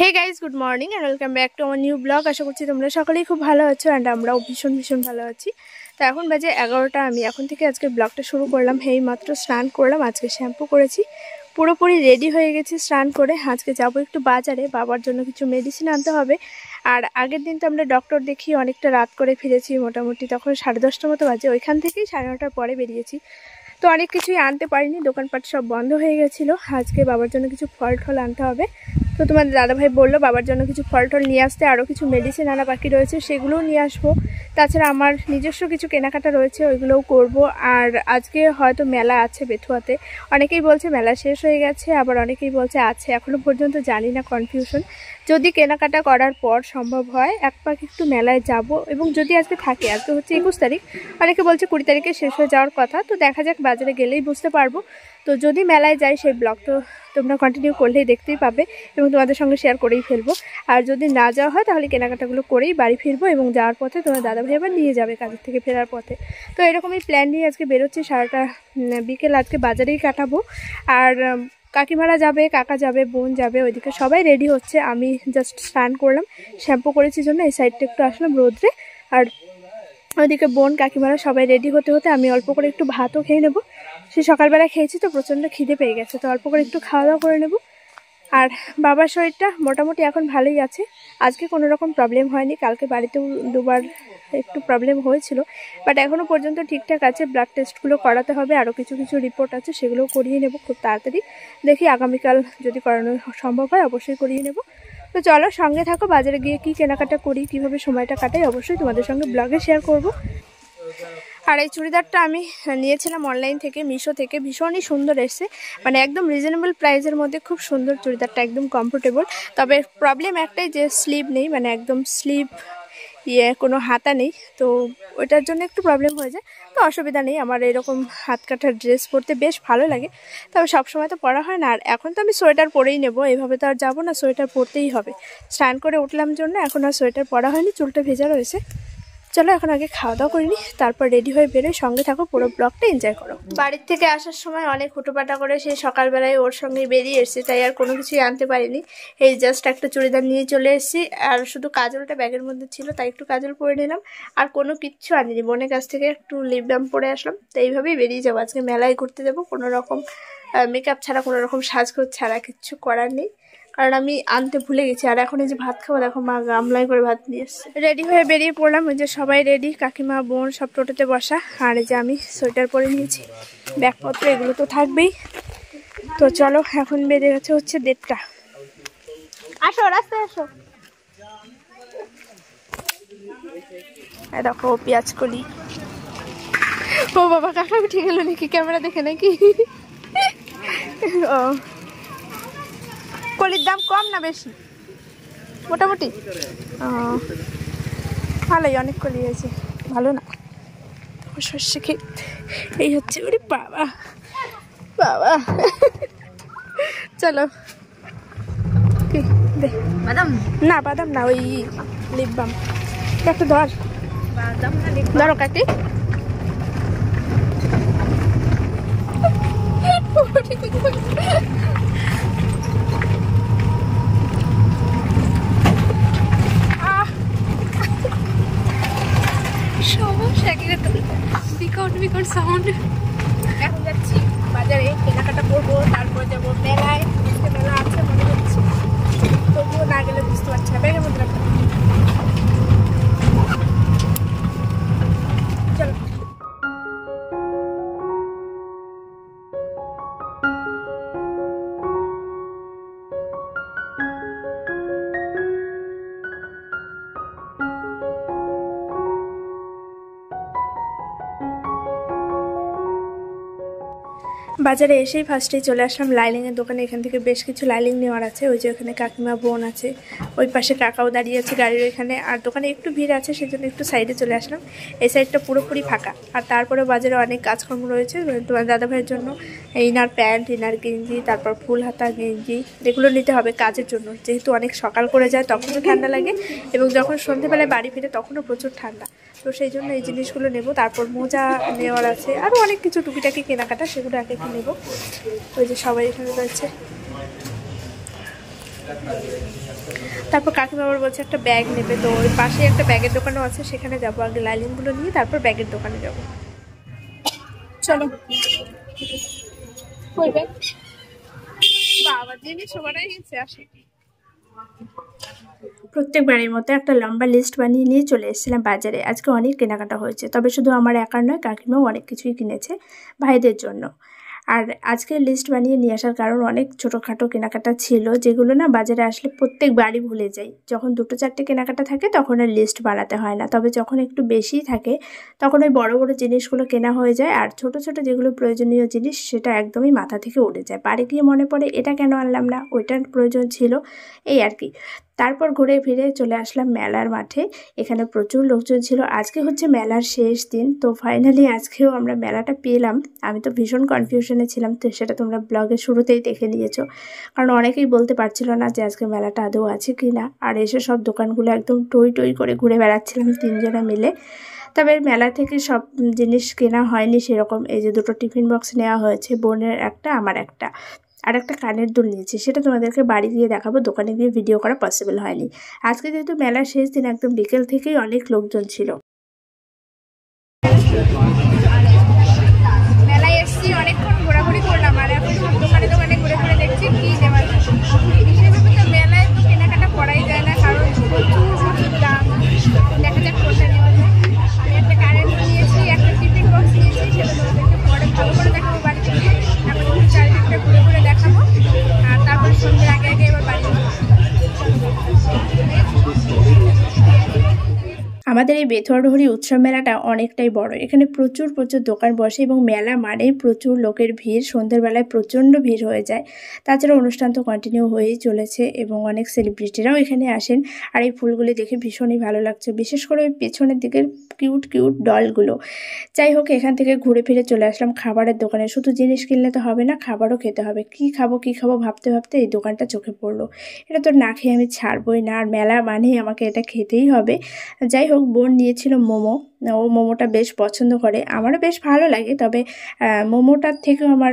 Hey guys, good morning and welcome back to আমার new blog. আশা করছি তোমরা সকলেই খুব ভালো আছো অ্যান্ড আমরাও ভীষণ ভালো আছি। তো এখন বাজে 11টা। আমি এখন থেকে আজকে ব্লগটা শুরু করলাম। এই মাত্র স্নান করলাম, আজকে শ্যাম্পু করেছি, পুরোপুরি রেডি হয়ে গেছি স্নান করে। আজকে যাবো একটু বাজারে, বাবার জন্য কিছু মেডিসিন আনতে হবে। আর আগের দিন তো আমরা ডক্টর দেখিয়ে অনেকটা রাত করে ফিরেছি, মোটামুটি তখন 10:30টার মতো বাজে। ওইখান থেকেই 9:30টার পরে বেরিয়েছি, তো অনেক কিছুই আনতে পারিনি, দোকানপাট সব বন্ধ হয়ে গেছিলো। আজকে বাবার জন্য কিছু ফল টল আনতে হবে। তো তোমাদের দাদাভাই বললো বাবার জন্য কিছু ফল টল নিয়ে আসতে, আরও কিছু মেডিসিন আনা বাকি রয়েছে, সেগুলোও নিয়ে আসবো। তাছাড়া আমার নিজস্ব কিছু কেনাকাটা রয়েছে, ওইগুলোও করব। আর আজকে হয়তো মেলা আছে বেথুয়াতে। অনেকেই বলছে মেলা শেষ হয়ে গেছে, আবার অনেকেই বলছে আছে, এখনও পর্যন্ত জানি না, কনফিউশন। যদি কেনাকাটা করার পর সম্ভব হয় এক পাক একটু মেলায় যাব, এবং যদি আজকে থাকে, আজকে হচ্ছে 21 তারিখ, অনেকে বলছে 20 তারিখে শেষ হয়ে যাওয়ার কথা। তো দেখা যাক, বাজারে গেলেই বুঝতে পারবো। তো যদি মেলায় যাই সেই ব্লগ তো তোমরা কন্টিনিউ করলেই দেখতেই পাবে, এবং তোমাদের সঙ্গে শেয়ার করেই ফেলবো। আর যদি না যাওয়া হয় তাহলে কেনাকাটাগুলো করেই বাড়ি ফিরবো, এবং যাওয়ার পথে তোমার দাদাভাই আবার নিয়ে যাবে কাজের থেকে ফেরার পথে। তো এরকমই প্ল্যান নিয়ে আজকে বেরোচ্ছি। সারাটা বিকেল আজকে বাজারেই কাটাবো। আর কাকিমারা যাবে, কাকা যাবে, বোন যাবে, ওইদিকে সবাই রেডি হচ্ছে। আমি জাস্ট স্নান করলাম, শ্যাম্পু করেছি জন্য এই সাইডটা একটু আসলাম রোদ্রে। আর ওইদিকে বোন কাকিমারা সবাই রেডি হতে হতে আমি অল্প করে একটু ভাতও খেয়ে নেবো। সে সকালবেলা খেয়েছি তো প্রচণ্ড খিদে পেয়ে গেছে, তো অল্প করে একটু খাওয়া দাওয়া করে নেব। আর বাবার শরীরটা মোটামুটি এখন ভালোই আছে, আজকে কোনো রকম প্রবলেম হয়নি। কালকে বাড়িতেও দুবার একটু প্রবলেম হয়েছিল, বাট এখনও পর্যন্ত ঠিকঠাক আছে। ব্লাড টেস্টগুলো করাতে হবে, আরও কিছু রিপোর্ট আছে, সেগুলোও করিয়ে নেব খুব তাড়াতাড়ি। দেখি আগামীকাল যদি করানো সম্ভব হয় অবশ্যই করিয়ে নেব। তো চলো সঙ্গে থাকো, বাজারে গিয়ে কি কেনাকাটা করি, কিভাবে সময়টা কাটাই, অবশ্যই তোমাদের সঙ্গে ব্লগে শেয়ার করব। আর এই চুড়িদারটা আমি নিয়েছিলাম অনলাইন থেকে, মিশো থেকে, ভীষণই সুন্দর এসছে, মানে একদম রিজনেবল প্রাইসের মধ্যে খুব সুন্দর চুড়িদারটা, একদম কমফোর্টেবল। তবে প্রবলেম একটাই যে স্লিভ নেই, মানে একদম স্লিভ কোনো হাতা নেই, তো ওইটার জন্য একটু প্রবলেম হয়ে যায়। তো অসুবিধা নেই, আমার এরকম হাত কাটার ড্রেস পরতে বেশ ভালো লাগে, তবে সবসময় তো পরা হয় না। আর এখন তো আমি সোয়েটার পরেই নেবো, এইভাবে তো আর যাবো না, সোয়েটার পরতেই হবে। স্নান করে উঠলাম জন্য এখন আর সোয়েটার পরা হয়নি, চুলটা ভেজা রয়েছে। চলো এখন আগে খাওয়া দাওয়া করে নিই, তারপর রেডি হয়ে বেরোই। সঙ্গে থাকো, পুরো ব্লগটা এনজয় করো। বাড়ির থেকে আসার সময় অনেক হুটোপাটা করে সেই সকালবেলায় ওর সঙ্গে বেরিয়ে এসেছি, তাই আর কোনো কিছুই আনতে পারিনি। এই জাস্ট একটা চুড়িদার নিয়ে চলে এসেছি, আর শুধু কাজলটা ব্যাগের মধ্যে ছিল, তাই একটু কাজল পরে নিলাম। আর কোনো কিচ্ছু আনিনি, বোনের কাছ থেকে একটু লিপ বাম পরে আসলাম। তো এইভাবেই বেরিয়ে যাবো, আজকে মেলায় ঘুরতে যাবো। কোনো রকম মেকআপ ছাড়া, কোনো রকম সাজগোজ ছাড়া কিচ্ছু করার নেই, কারণ আমি আনতে ভুলে গেছি। আর এখন এই যে ভাত খাবো, দেখো মা গামলায় করে ভাত নিয়ে এসছে। রেডি হয়ে বেরিয়ে পড়লাম, ওই যে সবাই রেডি, কাকিমা, বোন সব টোটোতে বসা। আর এই যে আমি সোয়েটার পরে নিয়েছি, ব্যাগপত্র এগুলো তো থাকবেই। তো চলো, এখন বেজে গেছে হচ্ছে 1:30। আসো রাস্তায় আসো। দেখো পেঁয়াজ কলি। ও বাবা, কাকা উঠে গেল নাকি ক্যামেরা দেখে নাকি? ও, কলির দাম কম না বেশি? মোটামুটি ভালোই, অনেক কলি হয়েছে, ভালো না? সর্ষে ক্ষেত এই হচ্ছে। ওরে বাবা বাবা, চলো। কি বাদাম? না বাদাম না, ওই লিপ বাম। একটু ধর, ধরো কাকি। এখন যাচ্ছি বাজারে, কেনাকাটা করবো, তারপর যাবো মেলায়। মেলা আছে মনে হচ্ছে, তবুও না গেলে বুঝতে পারছি না। ব্যাগের মধ্যে রাখতে চলো। বাজারে এসেই ফার্স্টেই চলে আসলাম লাইলিংয়ের দোকানে। এখান থেকে বেশ কিছু লাইলিং নেওয়ার আছে। ওই যে ওখানে কাকিমা, বোন আছে, ওই পাশে কাকাও দাঁড়িয়ে আছে গাড়ির এখানে। আর দোকানে একটু ভিড় আছে, সেজন্য একটু সাইডে চলে আসলাম। এই সাইডটা পুরোপুরি ফাঁকা। আর তারপরে বাজারে অনেক কাজকর্ম রয়েছে তোমার দাদাভাইয়ের জন্য, ইনার প্যান্ট, ইনার গেঞ্জি, তারপর ফুল হাতা গেঞ্জি, এগুলো নিতে হবে কাজের জন্য। যেহেতু অনেক সকাল করে যায় তখনও ঠান্ডা লাগে, এবং যখন সন্ধ্যেবেলায় বাড়ি ফিরে তখনও প্রচুর ঠান্ডা, তো সেই জন্য এই জিনিসগুলো নেব। তারপর মোজা নেওয়ার আছে, আরও অনেক কিছু টুকিটাকি কেনাকাটা, সেগুলো আগে একটু নেব। ওই যে সবাই এখানে রয়েছে। তারপর কাকিমা আবার বলছে একটা ব্যাগ নেবে, তো ওই পাশে একটা ব্যাগের দোকানও আছে, সেখানে যাবো। আগে লাইলিনগুলো নিয়ে তারপর ব্যাগের দোকানে যাবো। চলো। বাবা জিনিস সবারই গেছে আসে। প্রত্যেকবারের মতো একটা লম্বা লিস্ট বানিয়ে নিয়ে চলে এসেছিলাম বাজারে। আজকে অনেক কেনাকাটা হয়েছে, তবে শুধু আমার একার নয়, কাকিমাও অনেক কিছুই কিনেছে ভাইদের জন্য। আর আজকে লিস্ট বানিয়ে নিয়ে আসার কারণ অনেক ছোটোখাটো কেনাকাটা ছিল, যেগুলো না বাজারে আসলে প্রত্যেকবারই ভুলে যাই। যখন 2-4টে কেনাকাটা থাকে তখন আর লিস্ট বানাতে হয় না, তবে যখন একটু বেশিই থাকে তখন ওই বড় বড় জিনিসগুলো কেনা হয়ে যায়। আর ছোট ছোট যেগুলো প্রয়োজনীয় জিনিস সেটা একদমই মাথা থেকে উড়ে যায়। বাড়ি গিয়ে মনে পড়ে এটা কেন আনলাম না, ওইটার প্রয়োজন ছিল, এই আর কি। তারপর ঘুরে ফিরে চলে আসলাম মেলার মাঠে। এখানে প্রচুর লোকজন ছিল। আজকে হচ্ছে মেলার শেষ দিন, তো ফাইনালি আজকেও আমরা মেলাটা পেলাম। আমি তো ভীষণ কনফিউশনে ছিলাম, তো সেটা তোমরা ব্লগের শুরুতেই দেখে নিয়েছো। কারণ অনেকেই বলতে পারছিল না যে আজকে মেলাটা আদৌ আছে কি না। আর এসে সব দোকানগুলো একদম টই টই করে ঘুরে বেড়াচ্ছিলাম 3জনা মিলে। তবে মেলা থেকে সব জিনিস কেনা হয়নি সেরকম। এই যে 2টো টিফিন বক্স নেওয়া হয়েছে, বোনের একটা, আমার একটা। আর একটা কানের দুল নিয়েছি, সেটা তোমাদেরকে বাড়ি গিয়ে দেখাবো, দোকানে গিয়ে ভিডিও করা পসিবল হয়নি। আজকে যেহেতু মেলার শেষ দিন, একদম বিকেল থেকেই অনেক লোকজন ছিল। মেলায় এসেছি, অনেকক্ষণ ঘোরাঘুরি করলাম, আর এখন দোকানে দোকানে ঘুরে ঘুরে দেখছি কি নেওয়া যায়। বিশেষভাবে তো মেলায় তো কেনাকাটা করাই যায় না, কারণ প্রচুর প্রচুর দাম। দেখা যাক কোনটা নেওয়া যায়। আমি একটা কানের দুল নিয়েছি, একটা টিফিন বক্স নিয়েছি, সেটা তোমাদেরকে পরে ভালো করে দেখাবো বাড়িতে গিয়ে। এখন একটু চারিদিকটা ঘুরে ঘুরে দেখাবো, আর তারপর সন্ধ্যের আগে আগে এবার বাড়ি। আমাদের এই বেথুয়াডহরি উৎসব মেলাটা অনেকটাই বড়। এখানে প্রচুর প্রচুর দোকান বসে এবং মেলা মানেই প্রচুর লোকের ভিড়। সন্ধ্যের বেলায় প্রচণ্ড ভিড় হয়ে যায়। তাছাড়া অনুষ্ঠান তো কন্টিনিউ হয়েই চলেছে এবং অনেক সেলিব্রিটিরাও এখানে আসেন। আর এই ফুলগুলি দেখে ভীষণই ভালো লাগছে, বিশেষ করে ওই পেছনের দিকের কিউট কিউট ডলগুলো। যাই হোক, এখান থেকে ঘুরে ফিরে চলে আসলাম খাবারের দোকানে। শুধু জিনিস কিনলে তো হবে না, খাবারও খেতে হবে। কি খাবো ভাবতে ভাবতে এই দোকানটা চোখে পড়লো। এটা তো না খেয়ে আমি ছাড়বই না, আর মেলা মানেই আমাকে এটা খেতেই হবে। যাই হোক, বোন নিয়েছিল মোমো। ও মোমোটা বেশ পছন্দ করে, আমারও বেশ ভালো লাগে, তবে মোমোটার থেকেও আমার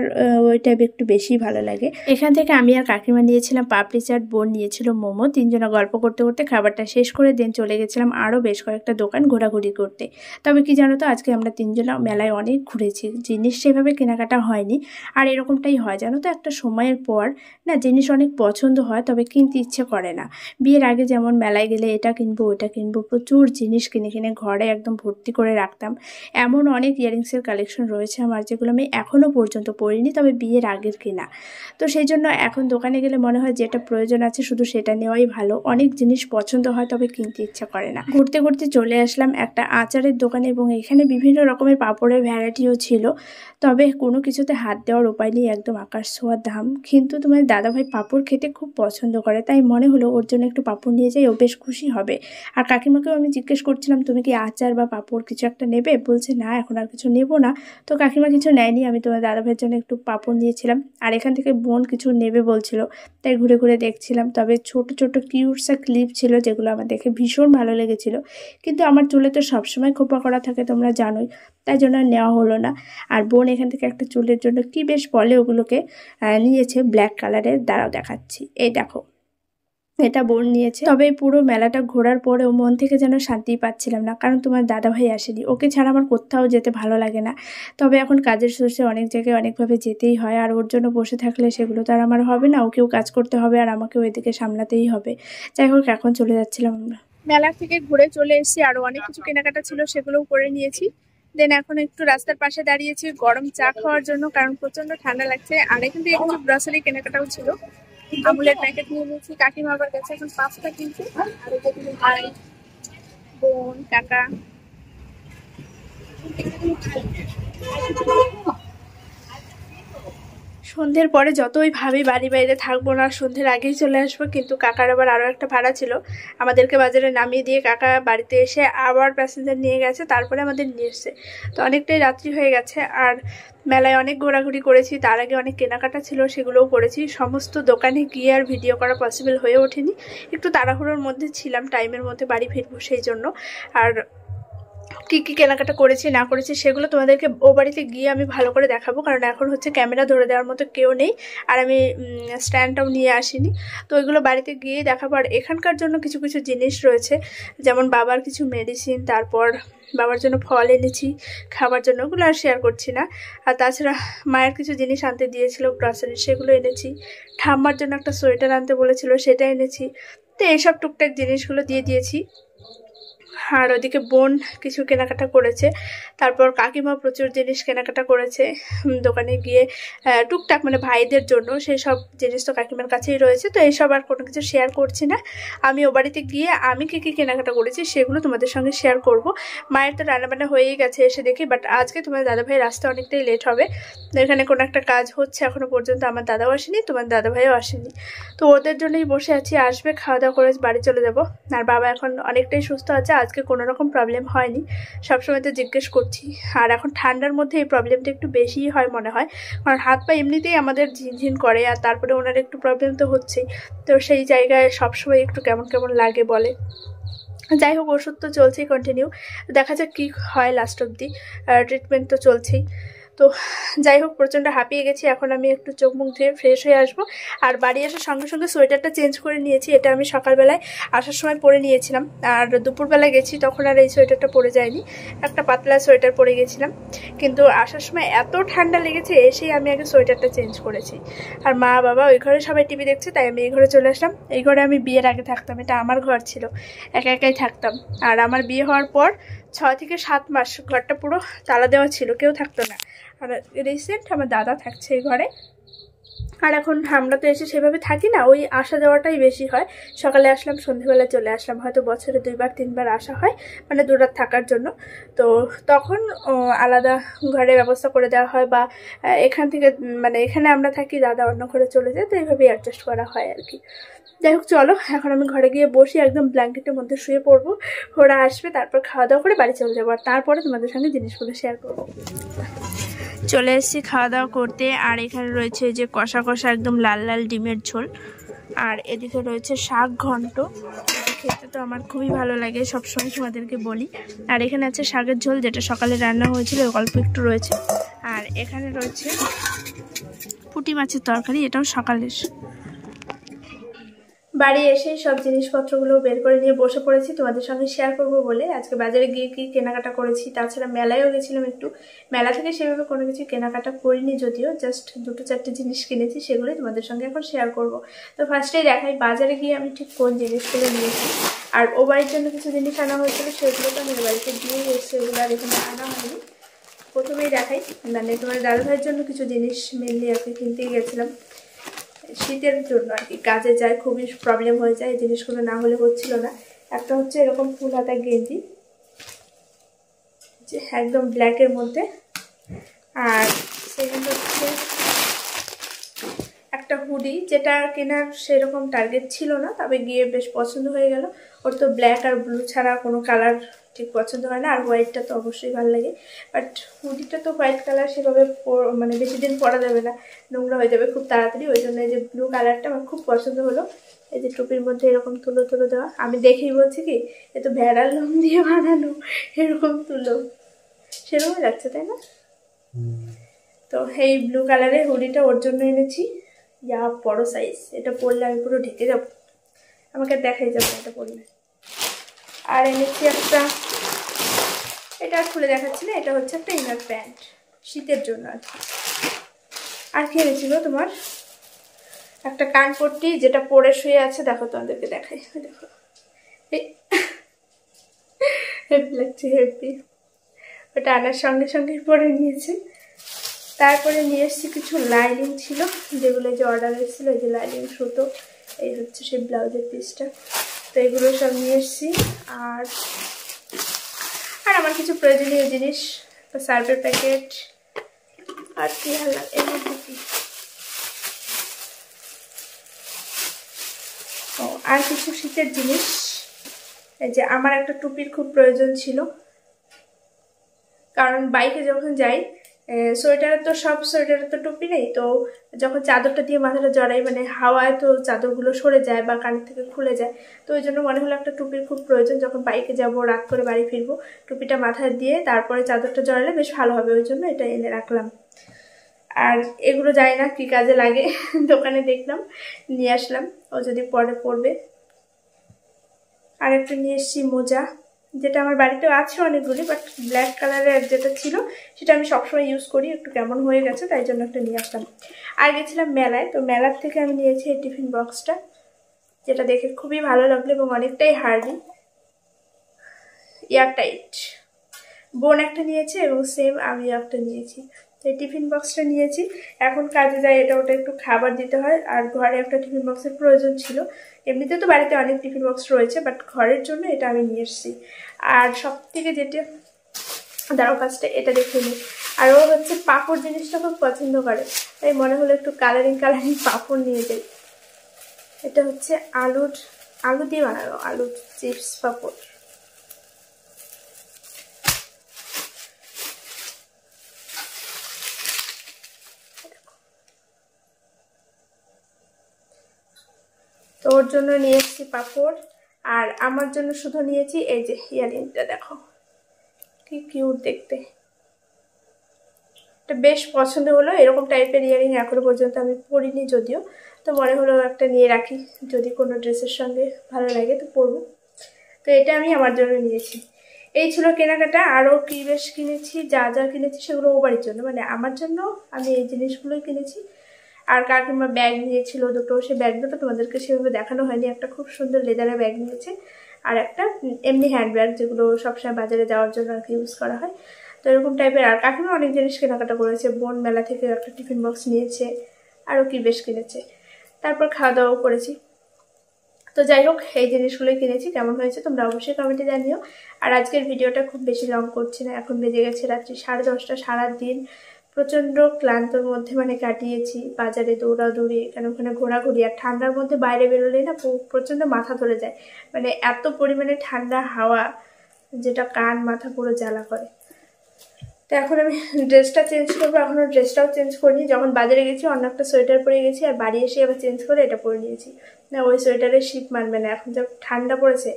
ওইটা একটু বেশি ভালো লাগে। এখান থেকে আমি আর কাকিমা নিয়েছিলাম পাপড়ি চাট, বোন নিয়েছিল মোমো। 3জনা গল্প করতে করতে খাবারটা শেষ করে দেন চলে গেছিলাম আরও বেশ কয়েকটা দোকান ঘোরাঘুরি করতে। তবে কি জানো তো, আজকে আমরা 3জনা মেলায় অনেক ঘুরেছি, জিনিস সেভাবে কেনাকাটা হয়নি। আর এরকমটাই হয় জানো তো, একটা সময়ের পর না জিনিস অনেক পছন্দ হয়, তবে কিনতে ইচ্ছে করে না। বিয়ের আগে যেমন মেলায় গেলে এটা কিনবো ওটা কিনবো, প্রচুর জিনিস কিনে কিনে ঘরে একদম ভর্তি করে রাখতাম। এমন অনেক ইয়ারিংসের কালেকশন রয়েছে আমার, যেগুলো আমি এখনও পর্যন্ত পরিনি, তবে বিয়ের আগের কিনা। তো সেই জন্য এখন দোকানে গেলে মনে হয় যেটা প্রয়োজন আছে শুধু সেটা নেওয়াই ভালো। অনেক জিনিস পছন্দ হয়, তবে কিনতে ইচ্ছা করে না। ঘুরতে ঘুরতে চলে আসলাম একটা আচারের দোকানে, এবং এখানে বিভিন্ন রকমের পাঁপড়ের ভ্যারাইটিও ছিল। তবে কোনো কিছুতে হাত দেওয়ার উপায় নেই, একদম আকাশ ছোঁয়ার দাম। কিন্তু তোমার দাদাভাই পাঁপড় খেতে খুব পছন্দ করে, তাই মনে হলো ওর জন্য একটু পাঁপড় নিয়ে যাই, ও বেশ খুশি হবে। আর কাকিমাকেও আমি জিজ্ঞেস করছিলাম তুমি কি আচার বা পাঁপড় কিছু একটা নেবে, বলছে না এখন আর কিছু নেবো না। তো কাকিমা কিছু নেয়নি, আমি তোমার দাদাভাইয়ের জন্য একটু পাঁপড় নিয়েছিলাম। আর এখান থেকে বোন কিছু নেবে বলছিল, তাই ঘুরে ঘুরে দেখছিলাম। তবে ছোট ছোট কিউটসা ক্লিপ ছিল, যেগুলো আমার দেখে ভীষণ ভালো লেগেছিল। কিন্তু আমার চুলে তো সবসময় খোপা করা থাকে তোমরা জানোই, তাই জন্য নেওয়া হলো না। আর বোন এখান থেকে একটা চুলের জন্য কি বেশ বলে ওগুলোকে নিয়েছে, ব্ল্যাক কালারের। দাঁড়াও দেখাচ্ছি, এই দেখো, এটা বোন নিয়েছে। তবে পুরো মেলাটা ঘোরার পরেও মন থেকে যেন শান্তি পাচ্ছিলাম না, কারণ তোমার দাদাভাই আসেনি। ওকে ছাড়া আমার কোথাও যেতে ভালো লাগে না। তবে এখন কাজের সোর্সে অনেক জায়গায় অনেকভাবে যেতেই হয়, আর ওর জন্য বসে থাকলে সেগুলো তো আর আমার হবে না। ওকেও কাজ করতে হবে আর আমাকেও এদিকে সামলাতেই হবে। যাই হোক, এখন চলে যাচ্ছিলাম আমরা। মেলা থেকে ঘুরে চলে এসেছি, আরও অনেক কিছু কেনাকাটা ছিল সেগুলোও করে নিয়েছি। দেন এখন একটু রাস্তার পাশে দাঁড়িয়েছি গরম চা খাওয়ার জন্য, কারণ প্রচন্ড ঠান্ডা লাগছে। আর এখান থেকে কিছু গ্রসারি কেনাকাটাও ছিল, আমুলের প্যাকেট নিয়ে নিয়েছি। কাকিমা আবার গেছে এখন পাস্তা কিনছে। আর এদিকে ভাই, বোন, কাকা। সন্ধ্যের পরে যতই ভাবি বাড়ি বাইরে থাকবো না, সন্ধ্যের আগেই চলে আসবো, কিন্তু কাকার আবার আরও একটা ভাড়া ছিল। আমাদেরকে বাজারে নামিয়ে দিয়ে কাকা বাড়িতে এসে আবার প্যাসেঞ্জার নিয়ে গেছে, তারপরে আমাদের নিয়ে এসছে। তো অনেকটাই রাত্রি হয়ে গেছে। আর মেলায় অনেক ঘোরাঘুরি করেছি, তার আগে অনেক কেনাকাটা ছিল সেগুলোও করেছি। সমস্ত দোকানে গিয়ে আর ভিডিও করা পসিবল হয়ে ওঠেনি, একটু তাড়াহুড়োর মধ্যে ছিলাম, টাইমের মধ্যে বাড়ি ফিরবো সেই জন্য। আর কি কি কেনাকাটা করেছি না করেছি সেগুলো তোমাদেরকে ও বাড়িতে গিয়ে আমি ভালো করে দেখাবো, কারণ এখন হচ্ছে ক্যামেরা ধরে দেওয়ার মতো কেউ নেই, আর আমি স্ট্যান্ডটাও নিয়ে আসিনি। তো ওইগুলো বাড়িতে গিয়ে দেখাবো। আর এখানকার জন্য কিছু কিছু জিনিস রয়েছে, যেমন বাবার কিছু মেডিসিন, তারপর বাবার জন্য ফল এনেছি খাবার জন্য, ওগুলো আর শেয়ার করছি না। আর তাছাড়া মায়ের কিছু জিনিস আনতে দিয়েছিল গ্রসারি, সেগুলো এনেছি। ঠাম্মার জন্য একটা সোয়েটার আনতে বলেছিল, সেটা এনেছি। তো এইসব টুকটাক জিনিসগুলো দিয়ে দিয়েছি। আর ওদিকে বোন কিছু কেনাকাটা করেছে, তারপর কাকিমা প্রচুর জিনিস কেনাকাটা করেছে দোকানে গিয়ে টুকটাক, মানে ভাইদের জন্য। সেই সব জিনিস তো কাকিমার কাছেই রয়েছে, তো এইসব আর কোনো কিছু শেয়ার করছি না। আমি ও বাড়িতে গিয়ে আমি কী কী কেনাকাটা করেছি সেগুলো তোমাদের সঙ্গে শেয়ার করব। মায়ের তো রান্নাবান্না হয়েই গেছে এসে দেখি, বাট আজকে তোমার দাদাভাইয়ের আসতে অনেকটাই লেট হবে। এখানে কোনো একটা কাজ হচ্ছে, এখনও পর্যন্ত আমার দাদাও আসেনি, তোমার দাদাভাইও আসেনি। তো ওদের জন্যই বসে আছি, আসবে খাওয়া দাওয়া করে বাড়ি চলে যাব। আর বাবা এখন অনেকটাই সুস্থ আছে, আজকে কোনো রকম প্রবলেম হয়নি। সবসময় তো জিজ্ঞেস করছি। আর এখন ঠান্ডার মধ্যে এই প্রবলেমটা একটু বেশিই হয় মনে হয়, কারণ হাত পা এমনিতেই আমাদের ঝিনঝিন করে, আর তারপরে ওনার একটু প্রবলেম তো হচ্ছেই। তো সেই জায়গায় সবসময় একটু কেমন কেমন লাগে বলে। যাই হোক, ওষুধ তো চলছেই কন্টিনিউ, দেখা যাক কী হয় লাস্ট অবধি। ট্রিটমেন্ট তো চলছেই। তো যাই হোক, প্রচণ্ড হাঁপিয়ে গেছি। এখন আমি একটু চোখ মুখ ধুয়ে ফ্রেশ হয়ে আসবো। আর বাড়ি আসার সঙ্গে সঙ্গে সোয়েটারটা চেঞ্জ করে নিয়েছি, এটা আমি সকালবেলায় আসার সময় পরে নিয়েছিলাম। আর দুপুরবেলা গেছি তখন আর এই সোয়েটারটা পরে যায়নি, একটা পাতলা সোয়েটার পরে গেছিলাম। কিন্তু আসার সময় এত ঠান্ডা লেগেছে, এসেই আমি আগে সোয়েটারটা চেঞ্জ করেছি। আর মা বাবা ওই ঘরে সবাই টিভি দেখছে, তাই আমি এই ঘরে চলে আসলাম। এই ঘরে আমি বিয়ের আগে থাকতাম, এটা আমার ঘর ছিল, একা একাই থাকতাম। আর আমার বিয়ে হওয়ার পর 6 থেকে 7 মাস ঘরটা পুরো তালা দেওয়া ছিল, কেউ থাকতো না। আর রিসেন্ট আমার দাদা থাকছে এই ঘরে। আর এখন আমরা তো এসে সেভাবে থাকি না, ওই আসা যাওয়াটাই বেশি হয়। সকালে আসলাম, সন্ধ্যেবেলা চলে আসলাম, হয়তো বছরে 2বার 3বার আসা হয়, মানে 2 রাত থাকার জন্য। তো তখন আলাদা ঘরে ব্যবস্থা করে দেওয়া হয়, বা এখান থেকে মানে এখানে আমরা থাকি, দাদা অন্য ঘরে চলে যায়, তো এইভাবেই অ্যাডজাস্ট করা হয় আর কি। যাই হোক, চলো এখন আমি ঘরে গিয়ে বসি, একদম ব্ল্যাঙ্কেটের মধ্যে শুয়ে পড়বো। ওরা আসবে, তারপর খাওয়া দাওয়া করে বাড়ি চলে যাবো, আর তারপরে তোমাদের সঙ্গে জিনিসগুলো শেয়ার করবো। চলে এসেছি খাওয়া দাওয়া করতে। আর এখানে রয়েছে যে কষা কষা একদম লাল লাল ডিমের ঝোল, আর এদিকে রয়েছে শাক ঘন্ট। খেতে তো আমার খুবই ভালো লাগে, সবসময় তোমাদেরকে বলি। আর এখানে আছে শাকের ঝোল, যেটা সকালে রান্না হয়েছিল, অল্প একটু রয়েছে। আর এখানে রয়েছে পুঁটি মাছের তরকারি, এটাও সকালের। বাড়ি এসে সব জিনিসপত্রগুলো বের করে নিয়ে বসে পড়েছি তোমাদের সঙ্গে শেয়ার করব বলে। আজকে বাজারে গিয়ে কি কেনাকাটা করেছি, তাছাড়া মেলায়ও গেছিলাম একটু। মেলা থেকে সেভাবে কোনো কিছু কেনাকাটা করিনি, যদিও জাস্ট 2-4টে জিনিস কিনেছি, সেগুলোই তোমাদের সঙ্গে এখন শেয়ার করব। তো ফার্স্টেই দেখাই বাজারে গিয়ে আমি ঠিক কোন জিনিসগুলো নিয়েছি। আর ও বাড়ির জন্য কিছু জিনিস আনা হয়েছিল, সেগুলো তো আমি বাড়িতে দিয়ে এসে এগুলো আর এখানে আনা হয়নি। প্রথমেই দেখাই, মানে তোমার দাদা ভাইয়ের জন্য কিছু জিনিস মেনলি আর কি কিনতেই গেছিলাম, শীতের জন্য আর কি। কাজে যায়, খুবই প্রবলেম হয়ে যায়, এই জিনিসগুলো না হলে হচ্ছিল না। একটা হচ্ছে এরকম ফুল হাতা গেঞ্জি, যে একদম ব্ল্যাকের মধ্যে। আর সেকেন্ড হচ্ছে একটা হুডি, যেটা কেনার সেরকম টার্গেট ছিল না, তবে গিয়ে বেশ পছন্দ হয়ে গেল। ওর তো ব্ল্যাক আর ব্লু ছাড়া কোনো কালার ঠিক পছন্দ হয় না, আর হোয়াইটটা তো অবশ্যই ভালো লাগে। বাট হুডিটা তো হোয়াইট কালার সেভাবে মানে বেশি দিন পরা যাবে না, নোংরা হয়ে যাবে খুব তাড়াতাড়ি। ওই জন্য এই যে ব্লু কালারটা আমার খুব পছন্দ হলো। এই যে টুপির মধ্যে এরকম তুলো তুলো দেওয়া, আমি দেখেই বলছি কি এ তো ভেড়ার লোম দিয়ে বানানো, এরকম তুলো, সেরকমই লাগছে তাই না? তো এই ব্লু কালারের হুডিটা ওর জন্য এনেছি, যা বড় সাইজ, এটা পরলে আমি পুরো ঢেকে যাব, আমাকে দেখাই যাবে এটা পরলে। আর এনেছি একটা, এটা আর খুলে দেখাচ্ছি না, এটা হচ্ছে একটা ইনার প্যান্ট শীতের জন্য আর কি। আর কি এনেছিল তোমার একটা কানপট্টি, যেটা পরে শুয়ে আছে, দেখো তোমাদেরকে দেখাই, দেখো হেভি লাগছে, হেভি। ওটা আনার সঙ্গে সঙ্গে পরে নিয়েছে। তারপরে নিয়ে এসেছি কিছু লাইনিং ছিল, যেগুলো যে অর্ডার এসেছিলো, এই যে লাইনিং সুতো, এই হচ্ছে সেই ব্লাউজের পিসটা। তো এগুলো সব নিয়ে এসেছি। আর আমার কিছু প্রয়োজনীয় জিনিস, সার্ফের প্যাকেট, আর কি হালা এর মধ্যে কি, ও আর কিছু শীতের জিনিস। এই যে আমার একটা টুপির খুব প্রয়োজন ছিল, কারণ বাইকে যখন যাই সোয়েটারের তো সব সোয়েটারের তো টুপি নেই, তো যখন চাদরটা দিয়ে মাথাটা জড়াই মানে হাওয়ায় তো চাদরগুলো সরে যায় বা কানের থেকে খুলে যায়, তো ওই জন্য মনে হলো একটা টুপির খুব প্রয়োজন। যখন বাইকে যাব, রাত করে বাড়ি ফিরবো, টুপিটা মাথায় দিয়ে তারপরে চাদরটা জড়ালে বেশ ভালো হবে, ওই জন্য এটা এনে রাখলাম। আর এগুলো জানি না কি কাজে লাগে, দোকানে দেখলাম নিয়ে আসলাম, ও যদি পরে পরবে। আর একটা নিয়ে এসেছি মোজা, যেটা আমার বাড়িতেও আছে অনেকগুলি, বাট ব্ল্যাক কালারের যেটা ছিল সেটা আমি সবসময় ইউজ করি, একটু কেমন হয়ে গেছে তাই জন্য একটা নিয়ে আসলাম। আর গেছিলাম মেলায়, তো মেলার থেকে আমি নিয়েছি এই টিফিন বক্সটা, যেটা দেখে খুবই ভালো লাগলো এবং অনেকটাই হার্ডি, এয়ারটাইট। বোন একটা নিয়েছে এবং সেম আমি একটা নিয়েছি। তো এই টিফিন বক্সটা নিয়েছি, এখন কাজে যায় এটা ওটা একটু খাবার দিতে হয়, আর ঘরে একটা টিফিন বক্সের প্রয়োজন ছিল। এমনিতে তো বাড়িতে অনেক টিফিন বক্স রয়েছে, বাট ঘরের জন্য এটা আমি নিয়ে এসেছি। আর সব থেকে যেটা দাঁড়াও ফার্স্টে এটা দেখে নিই, আর ও হচ্ছে পাঁপড় জিনিসটা খুব পছন্দ করে, তাই মনে হলো একটু কালারিং কালারিং পাঁপড় নিয়ে যাই। এটা হচ্ছে আলু দিয়ে বানানো আলু চিপস পাঁপড়। তো ওর জন্য নিয়ে এসেছি পাঁপড়, আর আমার জন্য শুধু নিয়েছি এই যে ইয়ারিংটা, দেখো কি কিউট দেখতে, এটা বেশ পছন্দ হলো। এরকম টাইপের ইয়ারিং এখনো পর্যন্ত আমি পরিনি যদিও, তো মনে হলো একটা নিয়ে রাখি, যদি কোনো ড্রেসের সঙ্গে ভালো লাগে তো পরবো। তো এটা আমি আমার জন্য নিয়েছি। এই ছিল কেনাকাটা। আরও কি বেশ কিনেছি, যা যা কিনেছি সেগুলো ও বাড়ির জন্য, মানে আমার জন্য আমি এই জিনিসগুলোই কিনেছি। আর কাকিমা ব্যাগ নিয়েছিল দুটো, সেই ব্যাগ দুটো তোমাদেরকে সেভাবে দেখানো হয়নি। একটা খুব সুন্দর লেদারের ব্যাগ নিয়েছে, আর একটা এমনি হ্যান্ড ব্যাগ, যেগুলো সবসময় বাজারে যাওয়ার জন্য আর কি ইউজ করা হয়। তো এরকম টাইপের। আর কাকিমা অনেক জিনিস কেনাকাটা করেছে, বোন মেলা থেকে একটা টিফিন বক্স নিয়েছে, আরও কি বেশ কিনেছে। তারপর খাওয়া দাওয়াও করেছি। তো যাই হোক, এই জিনিসগুলোই কিনেছি। কেমন হয়েছে তোমরা অবশ্যই কমেন্টে জানিও। আর আজকের ভিডিওটা খুব বেশি লং করছি না, এখন বেজে গেছে রাত্রি 10:30। সারাদিন প্রচণ্ড ক্লান্তর মধ্যে মানে কাটিয়েছি, বাজারে দৌড়াদৌড়ি, এখানে ওখানে ঘোরাঘুরি। আর ঠান্ডার মধ্যে বাইরে বেরোলেই না প্রচণ্ড মাথা ধরে যায়, মানে এত পরিমাণে ঠান্ডা হাওয়া যেটা কান মাথা পুরো জ্বালা করে। তো এখন আমি ড্রেসটা চেঞ্জ করবো, এখনও ড্রেসটাও চেঞ্জ করিনি। যখন বাজারে গেছি অন্য একটা সোয়েটার পরে গেছি, আর বাড়ি এসে আবার চেঞ্জ করে এটা পরে নিয়েছি, না ওই সোয়েটারে শীত মানবে না, এখন যা ঠান্ডা পড়েছে।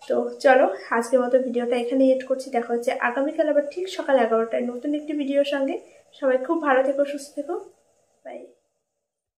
তো চলো, আজকের মতো ভিডিওটা এখানে এড করছি। দেখা হচ্ছে আগামীকাল আবার ঠিক সকাল 11টায় নতুন একটি ভিডিওর সঙ্গে। সবাই খুব ভালো থেকো, সুস্থ থেকো, বাই।